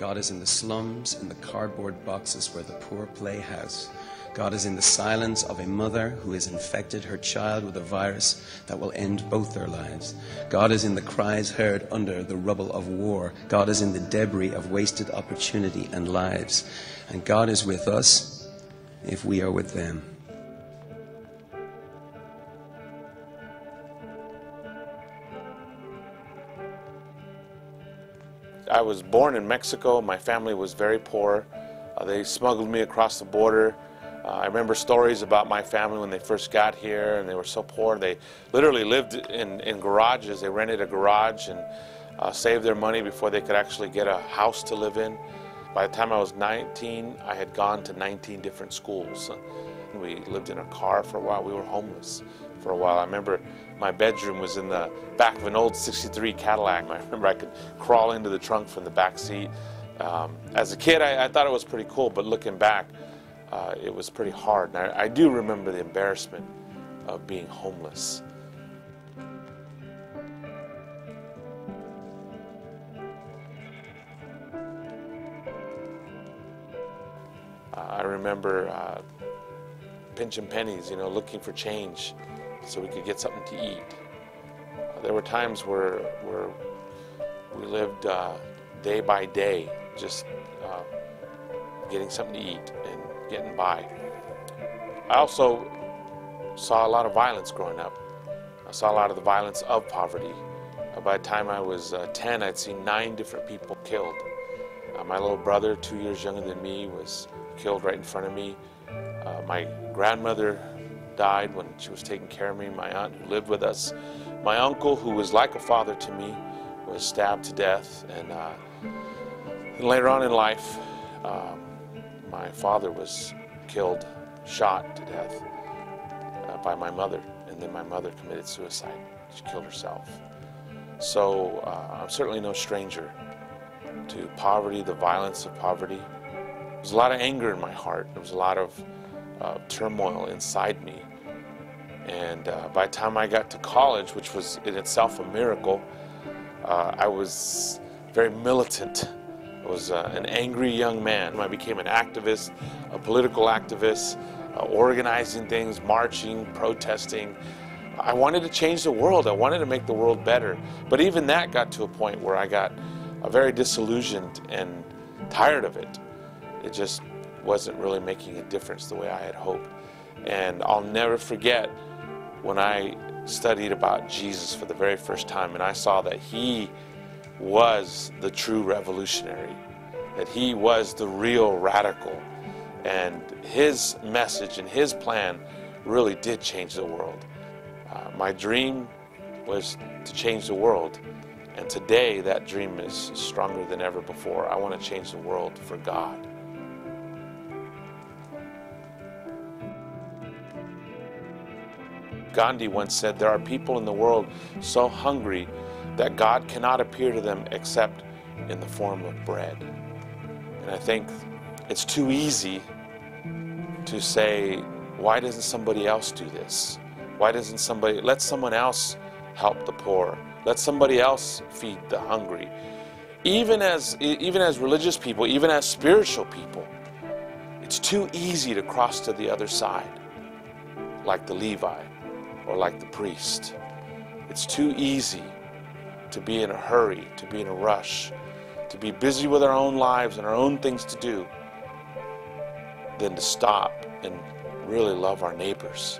God is in the slums, in the cardboard boxes where the poor play house. God is in the silence of a mother who has infected her child with a virus that will end both their lives. God is in the cries heard under the rubble of war. God is in the debris of wasted opportunity and lives. And God is with us if we are with them. I was born in Mexico. My family was very poor. They smuggled me across the border. I remember stories about my family when they first got here, and they were so poor. They literally lived in garages. They rented a garage and saved their money before they could actually get a house to live in. By the time I was 19, I had gone to 19 different schools. We lived in a car for a while. We were homeless for a while. I remember my bedroom was in the back of an old '63 Cadillac. I remember I could crawl into the trunk from the back seat. As a kid, I thought it was pretty cool, but looking back, it was pretty hard. And I do remember the embarrassment of being homeless. I remember pinching pennies, looking for change so we could get something to eat. There were times where we lived day by day, just getting something to eat and getting by. I also saw a lot of violence growing up. I saw a lot of the violence of poverty. By the time I was 10, I'd seen 9 different people killed. My little brother, 2 years younger than me, was killed right in front of me. My grandmother died when she was taking care of me. My aunt who lived with us. My uncle, who was like a father to me, was stabbed to death. And later on in life, my father was killed, shot to death by my mother. And then my mother committed suicide. She killed herself. So I'm certainly no stranger to poverty, the violence of poverty. There was a lot of anger in my heart. There was a lot of turmoil inside me. And by the time I got to college, which was in itself a miracle, I was very militant. I was an angry young man. I became an activist, a political activist, organizing things, marching, protesting. I wanted to change the world. I wanted to make the world better. But even that got to a point where I got very disillusioned and tired of it. It just wasn't really making a difference the way I had hoped. And I'll never forget when I studied about Jesus for the very first time and I saw that he was the true revolutionary, that he was the real radical, and his message and his plan really did change the world. My dream was to change the world, and today that dream is stronger than ever before. I want to change the world for God. Gandhi once said, there are people in the world so hungry that God cannot appear to them except in the form of bread. And I think it's too easy to say, why doesn't somebody else do this? Why doesn't somebody, let someone else help the poor. Let somebody else feed the hungry. Even as religious people, even as spiritual people, it's too easy to cross to the other side, like the Levi or like the priest. It's too easy to be in a hurry, to be in a rush, to be busy with our own lives and our own things to do, than to stop and really love our neighbors.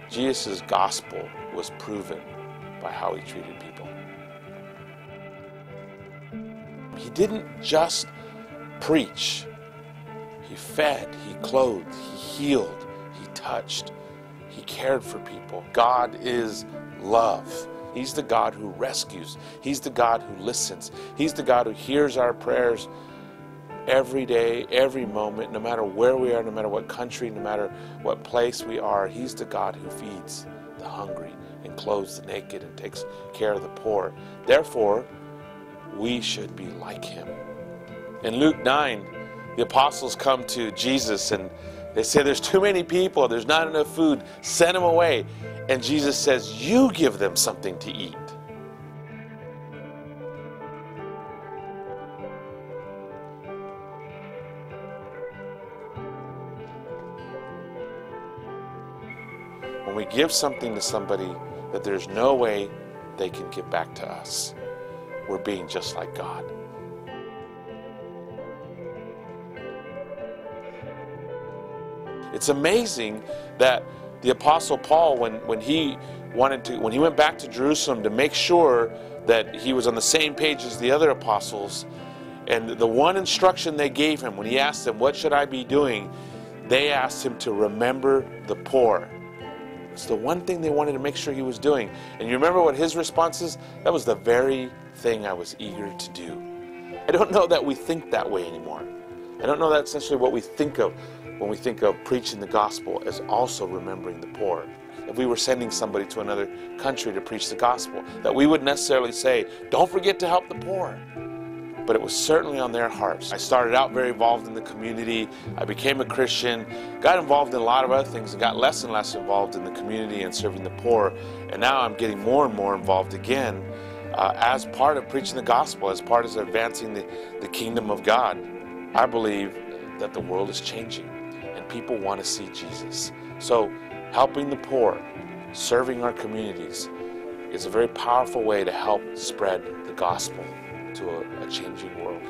Jesus' gospel was proven by how he treated people. He didn't just preach. He fed, he clothed, he healed, he touched, he cared for people. God is love. He's the God who rescues. He's the God who listens. He's the God who hears our prayers every day, every moment, no matter where we are, no matter what country, no matter what place we are. He's the God who feeds the hungry and clothes the naked and takes care of the poor. Therefore, we should be like him. In Luke 9, the apostles come to Jesus and they say, there's too many people, there's not enough food, send them away. And Jesus says, you give them something to eat. When we give something to somebody that there's no way they can give back to us, we're being just like God. It's amazing that the Apostle Paul, when he went back to Jerusalem to make sure that he was on the same page as the other apostles, and the one instruction they gave him when he asked them, what should I be doing? They asked him to remember the poor. It's the one thing they wanted to make sure he was doing. And you remember what his response is? That was the very thing I was eager to do. I don't know that we think that way anymore. I don't know that's necessarily what we think of when we think of preaching the gospel as also remembering the poor. If we were sending somebody to another country to preach the gospel, that we wouldn't necessarily say, don't forget to help the poor. But it was certainly on their hearts. I started out very involved in the community. I became a Christian, got involved in a lot of other things, and got less and less involved in the community and serving the poor. And now I'm getting more and more involved again as part of preaching the gospel, as part of advancing the kingdom of God. I believe that the world is changing and people want to see Jesus. So helping the poor, serving our communities is a very powerful way to help spread the gospel to a changing world.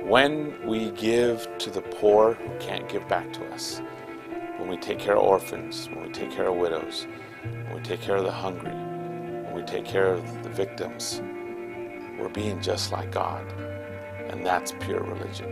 When we give to the poor who can't give back to us, when we take care of orphans, when we take care of widows, when we take care of the hungry, when we take care of the victims, we're being just like God. And that's pure religion.